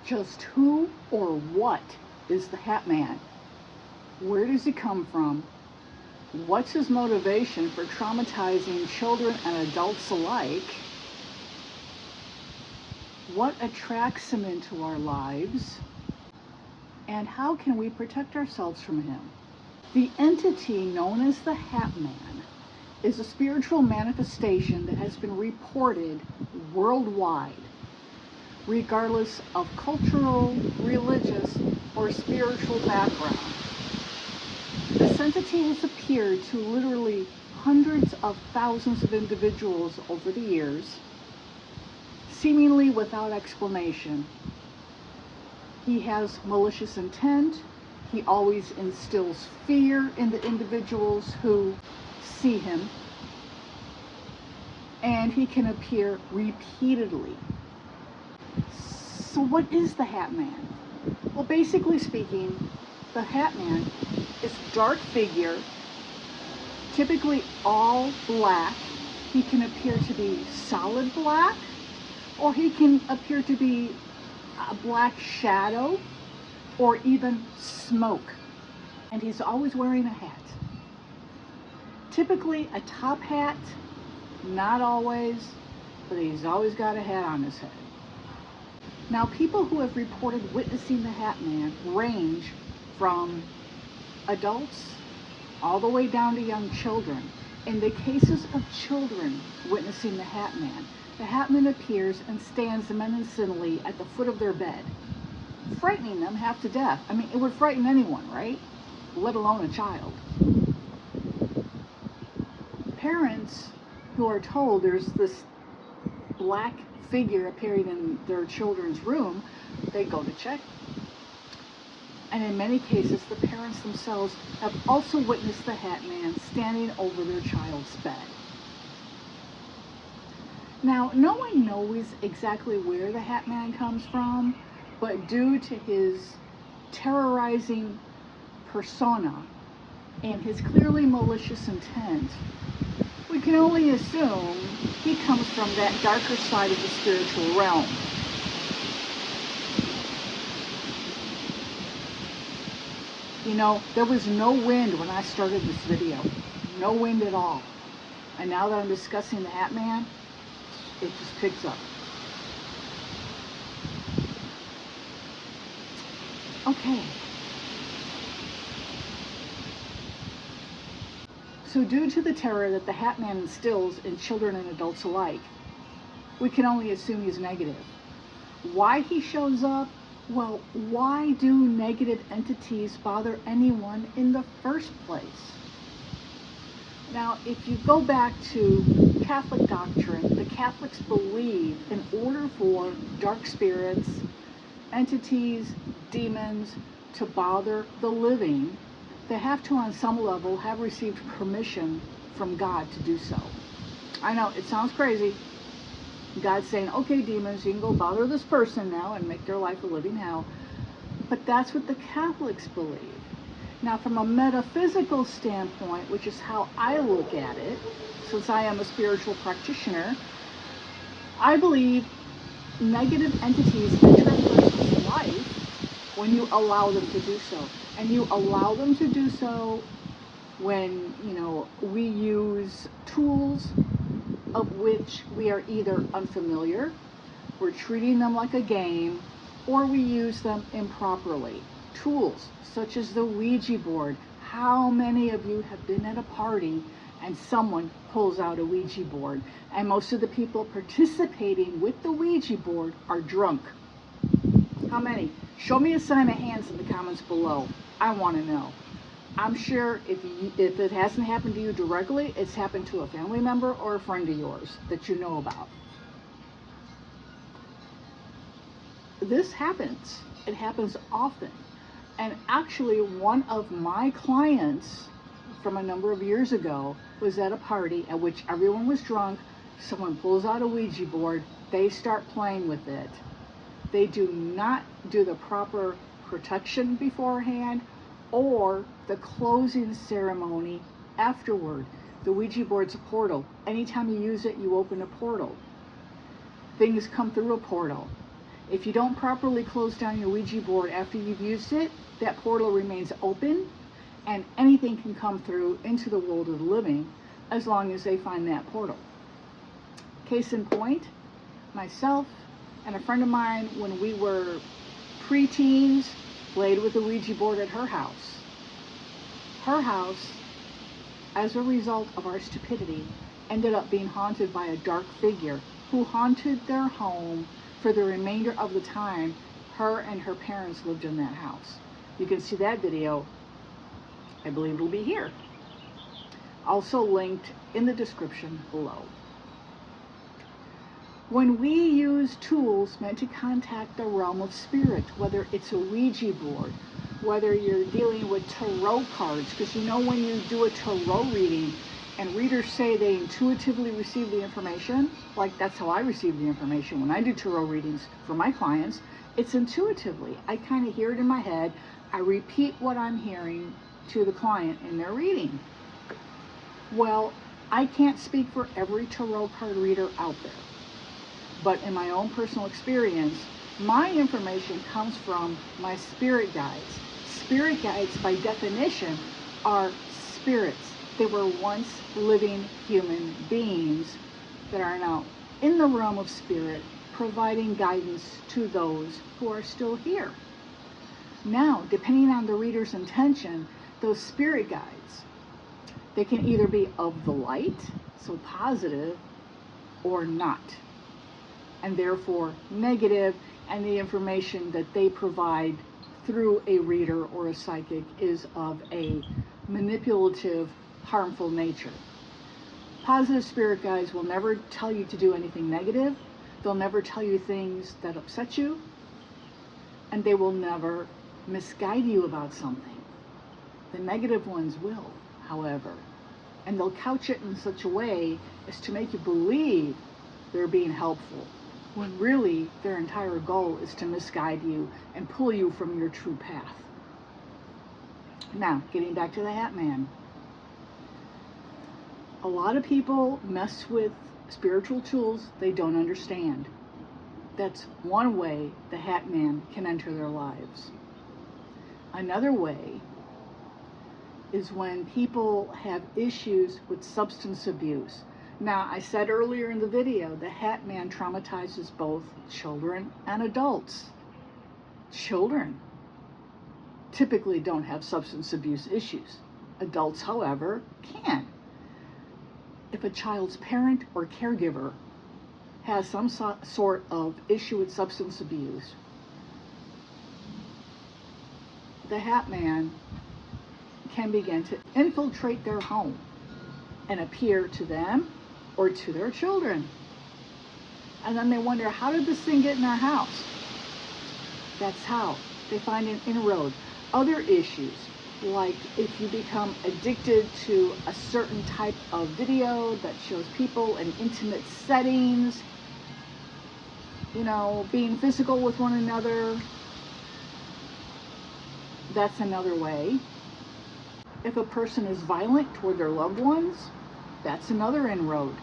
Just who or what is the Hat Man? Where does he come from? What's his motivation for traumatizing children and adults alike? What attracts him into our lives? And how can we protect ourselves from him? The entity known as the Hat Man is a spiritual manifestation that has been reported worldwide, regardless of cultural, religious, or spiritual background. This entity has appeared to literally hundreds of thousands of individuals over the years, seemingly without explanation. He has malicious intent. He always instills fear in the individuals who see him. And he can appear repeatedly. So what is the Hat Man? Well, basically speaking, the Hat Man is a dark figure, typically all black. He can appear to be solid black, or he can appear to be a black shadow, or even smoke. And he's always wearing a hat. Typically a top hat, not always, but he's always got a hat on his head. Now, people who have reported witnessing the Hat Man range from adults all the way down to young children. In the cases of children witnessing the Hat Man appears and stands menacingly at the foot of their bed, frightening them half to death. I mean, it would frighten anyone, right? Let alone a child. Parents who are told there's this black figure appearing in their children's room, they go to check. And in many cases, the parents themselves have also witnessed the Hat Man standing over their child's bed. Now, no one knows exactly where the Hat Man comes from, but due to his terrorizing persona and his clearly malicious intent, we can only assume he comes from that darker side of the spiritual realm. You know, there was no wind when I started this video. No wind at all. And now that I'm discussing the Hat Man, it just picks up. Okay. So due to the terror that the Hat Man instills in children and adults alike, we can only assume he's negative. Why he shows up? Well, why do negative entities bother anyone in the first place? Now, if you go back to Catholic doctrine, the Catholics believe in order for dark spirits, entities, demons to bother the living, they have to, on some level, have received permission from God to do so. I know, it sounds crazy. God's saying, okay, demons, you can go bother this person now and make their life a living hell. But that's what the Catholics believe. Now, from a metaphysical standpoint, which is how I look at it, since I am a spiritual practitioner, I believe negative entities enter a person's life when you allow them to do so. And you allow them to do so when, we use tools of which we are either unfamiliar, we're treating them like a game, or we use them improperly. Tools such as the Ouija board. How many of you have been at a party and someone pulls out a Ouija board, and most of the people participating with the Ouija board are drunk? How many? Show me a sign of hands in the comments below. I want to know. I'm sure if it hasn't happened to you directly, it's happened to a family member or a friend of yours that you know about. This happens. It happens often. And actually, one of my clients from a number of years ago was at a party at which everyone was drunk. Someone pulls out a Ouija board. They start playing with it. They do not do the proper protection beforehand or the closing ceremony afterward. The Ouija board's a portal. Anytime you use it, you open a portal. Things come through a portal. If you don't properly close down your Ouija board after you've used it, that portal remains open and anything can come through into the world of the living as long as they find that portal. Case in point, myself and a friend of mine, when we were pre-teens, played with a Ouija board at her house. Her house, as a result of our stupidity, ended up being haunted by a dark figure who haunted their home for the remainder of the time her and her parents lived in that house. You can see that video. I believe it'll be here. Also linked in the description below. When we use tools meant to contact the realm of spirit, whether it's a Ouija board, whether you're dealing with tarot cards, because you know when you do a tarot reading and readers say they intuitively receive the information, like that's how I receive the information when I do tarot readings for my clients, it's intuitively. I kind of hear it in my head. I repeat what I'm hearing to the client in their reading. Well, I can't speak for every tarot card reader out there, but in my own personal experience, my information comes from my spirit guides. Spirit guides, by definition, are spirits. They were once living human beings that are now in the realm of spirit, providing guidance to those who are still here. Now, depending on the reader's intention, those spirit guides, they can either be of the light, so positive, or not, and therefore negative, and the information that they provide through a reader or a psychic is of a manipulative, harmful nature. Positive spirit guides will never tell you to do anything negative. They'll never tell you things that upset you, and they will never misguide you about something. The negative ones will, however, and they'll couch it in such a way as to make you believe they're being helpful, when really their entire goal is to misguide you and pull you from your true path. Now, getting back to the Hat Man. A lot of people mess with spiritual tools they don't understand. That's one way the Hat Man can enter their lives. Another way is when people have issues with substance abuse. Now, I said earlier in the video, the Hat Man traumatizes both children and adults. Children typically don't have substance abuse issues. Adults, however, can. If a child's parent or caregiver has some sort of issue with substance abuse, the Hat Man can begin to infiltrate their home and appear to them or to their children. And then they wonder, how did this thing get in our house? That's how. They find an inroad. Other issues, like if you become addicted to a certain type of video that shows people in intimate settings, you know, being physical with one another, that's another way. If a person is violent toward their loved ones, that's another inroad.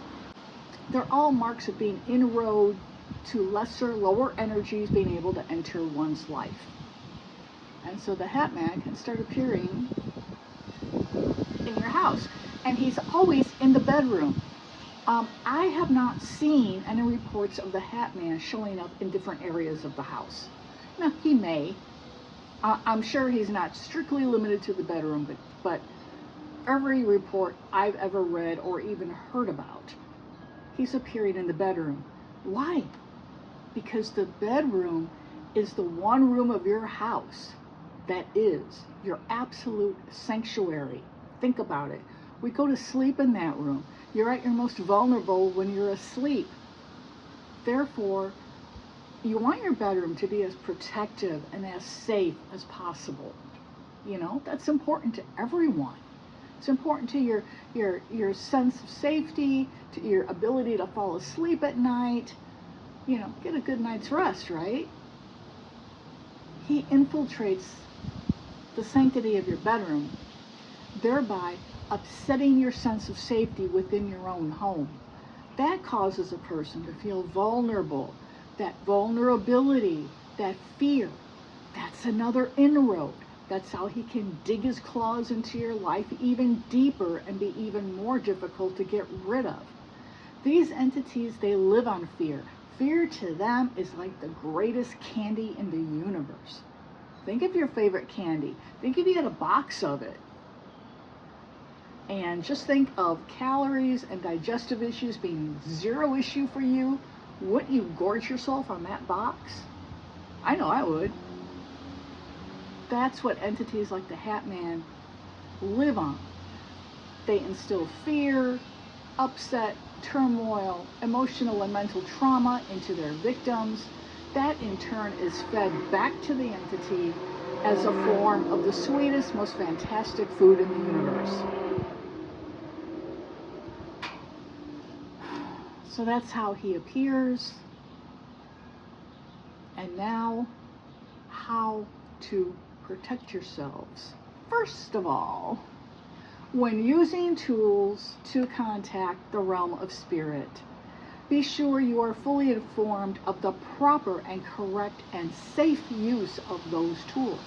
They're all marks of being inroad to lesser, lower energies being able to enter one's life. And so the Hat Man can start appearing in your house. And he's always in the bedroom. I have not seen any reports of the Hat Man showing up in different areas of the house. Now, he may. I'm sure he's not strictly limited to the bedroom, but every report I've ever read or even heard about, he's appearing in the bedroom. Why? Because the bedroom is the one room of your house that is your absolute sanctuary. Think about it. We go to sleep in that room. You're at your most vulnerable when you're asleep. Therefore, you want your bedroom to be as protective and as safe as possible. You know, that's important to everyone. It's important to your sense of safety, to your ability to fall asleep at night, you know, get a good night's rest, right? He infiltrates the sanctity of your bedroom, thereby upsetting your sense of safety within your own home. That causes a person to feel vulnerable, that vulnerability, that fear. That's another inroad. That's how he can dig his claws into your life even deeper and be even more difficult to get rid of. These entities, they live on fear. Fear to them is like the greatest candy in the universe. Think of your favorite candy. Think if you had a box of it. And just think of calories and digestive issues being zero issue for you. Wouldn't you gorge yourself on that box? I know I would. That's what entities like the Hat Man live on. They instill fear, upset, turmoil, emotional and mental trauma into their victims. That in turn is fed back to the entity as a form of the sweetest, most fantastic food in the universe. So that's how he appears. And now, how to protect yourselves. First of all, when using tools to contact the realm of spirit, be sure you are fully informed of the proper and correct and safe use of those tools.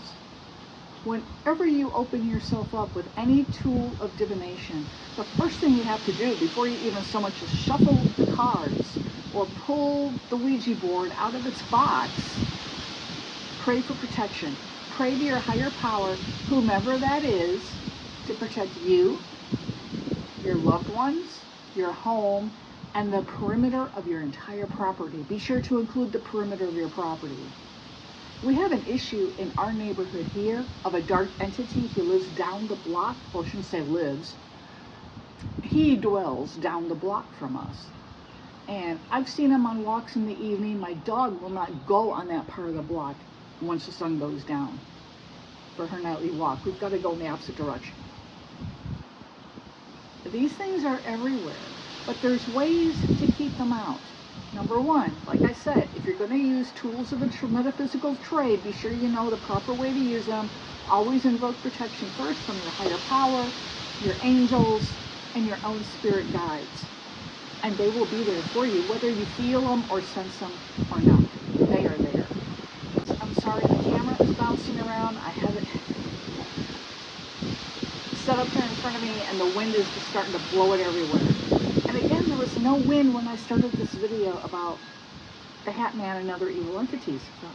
Whenever you open yourself up with any tool of divination, the first thing you have to do before you even so much as shuffle the cards or pull the Ouija board out of its box, pray for protection. Pray to your higher power, whomever that is, to protect you, your loved ones, your home, and the perimeter of your entire property. Be sure to include the perimeter of your property. We have an issue in our neighborhood here of a dark entity. He lives down the block. Well, I shouldn't say lives. He dwells down the block from us. And I've seen him on walks in the evening. My dog will not go on that part of the block once the sun goes down for her nightly walk. We've got to go in the opposite direction. These things are everywhere, but there's ways to keep them out. Number one, like I said, if you're going to use tools of the metaphysical trade, be sure you know the proper way to use them. Always invoke protection first from your higher power, your angels, and your own spirit guides. And they will be there for you, whether you feel them or sense them or not. They are there. I'm sorry, the camera is bouncing around. I have it set up here in front of me, and the wind is just starting to blow it everywhere. And again, there was no wind when I started this video about the Hat Man and other evil entities. So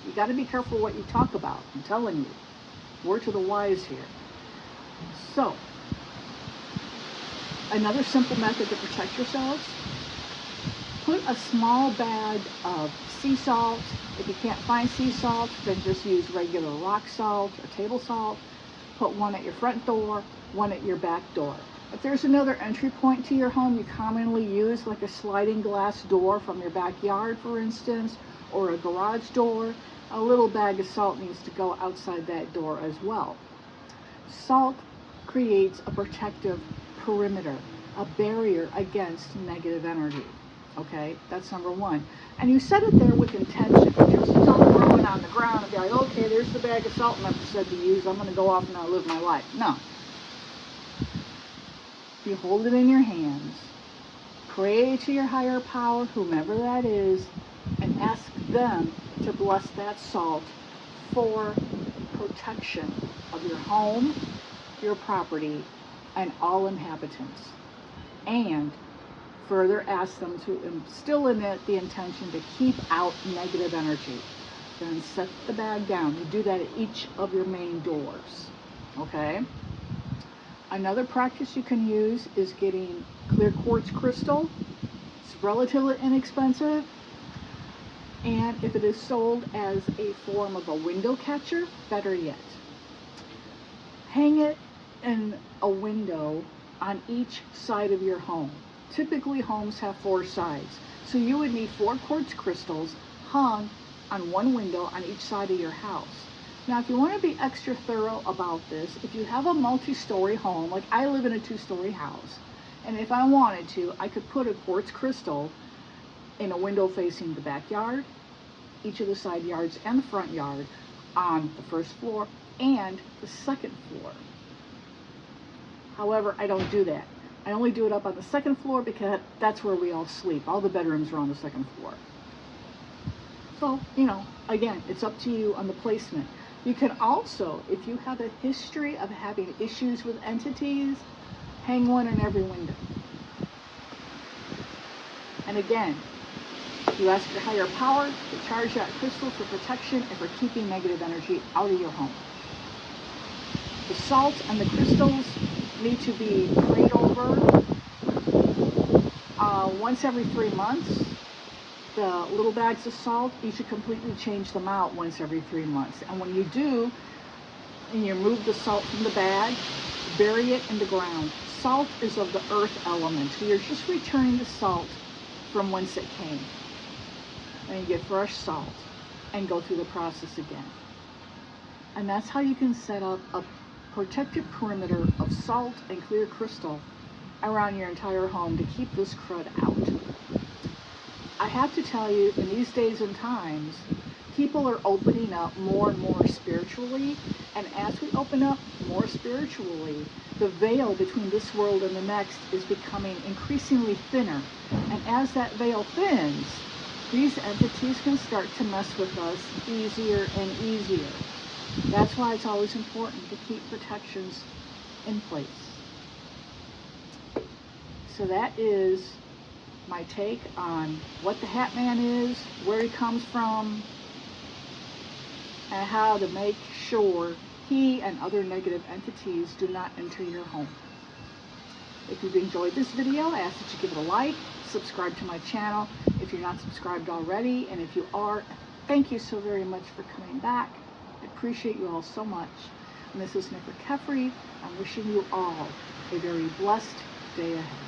you got to be careful what you talk about. I'm telling you. Word to the wise here. So, another simple method to protect yourselves, put a small bag of sea salt. If you can't find sea salt, then just use regular rock salt or table salt. Put one at your front door, one at your back door. If there's another entry point to your home you commonly use, like a sliding glass door from your backyard, for instance, or a garage door, a little bag of salt needs to go outside that door as well. Salt creates a protective perimeter, a barrier against negative energy. Okay, that's number one. And you set it there with intention. Just don't throw it on the ground and be like, okay, there's the bag of salt and I said to use. I'm going to go off and I'll live my life. No. You hold it in your hands. Pray to your higher power, whomever that is, and ask them to bless that salt for protection of your home, your property, and all inhabitants. And further ask them to instill in it the intention to keep out negative energy. Then set the bag down. You do that at each of your main doors. Okay? Another practice you can use is getting clear quartz crystal. It's relatively inexpensive. And if it is sold as a form of a window catcher, better yet. Hang it in a window on each side of your home. Typically, homes have 4 sides. So you would need 4 quartz crystals hung on one window on each side of your house. Now, if you want to be extra thorough about this, if you have a multi-story home, like I live in a 2-story house, and if I wanted to, I could put a quartz crystal in a window facing the backyard, each of the side yards, and the front yard on the first floor and the second floor. However, I don't do that. I only do it up on the second floor because that's where we all sleep. All the bedrooms are on the second floor. So, again, it's up to you on the placement. You can also, if you have a history of having issues with entities, hang one in every window. And again, you ask your higher power to charge that crystal for protection and for keeping negative energy out of your home. The salt and the crystals need to be prayed over once every 3 months. The little bags of salt, you should completely change them out once every 3 months. And when you do, and you remove the salt from the bag, bury it in the ground. Salt is of the earth element, so you're just returning the salt from whence it came. And you get fresh salt and go through the process again. And that's how you can set up a protective perimeter of salt and clear crystal around your entire home to keep this crud out. I have to tell you, in these days and times, people are opening up more and more spiritually, and as we open up more spiritually, the veil between this world and the next is becoming increasingly thinner. And as that veil thins, these entities can start to mess with us easier and easier. That's why it's always important to keep protections in place. So that is my take on what the Hat Man is, where he comes from, and how to make sure he and other negative entities do not enter your home. If you've enjoyed this video, I ask that you give it a like, subscribe to my channel if you're not subscribed already, and if you are, thank you so very much for coming back. I appreciate you all so much. And this is Nefer Kefri. I'm wishing you all a very blessed day ahead.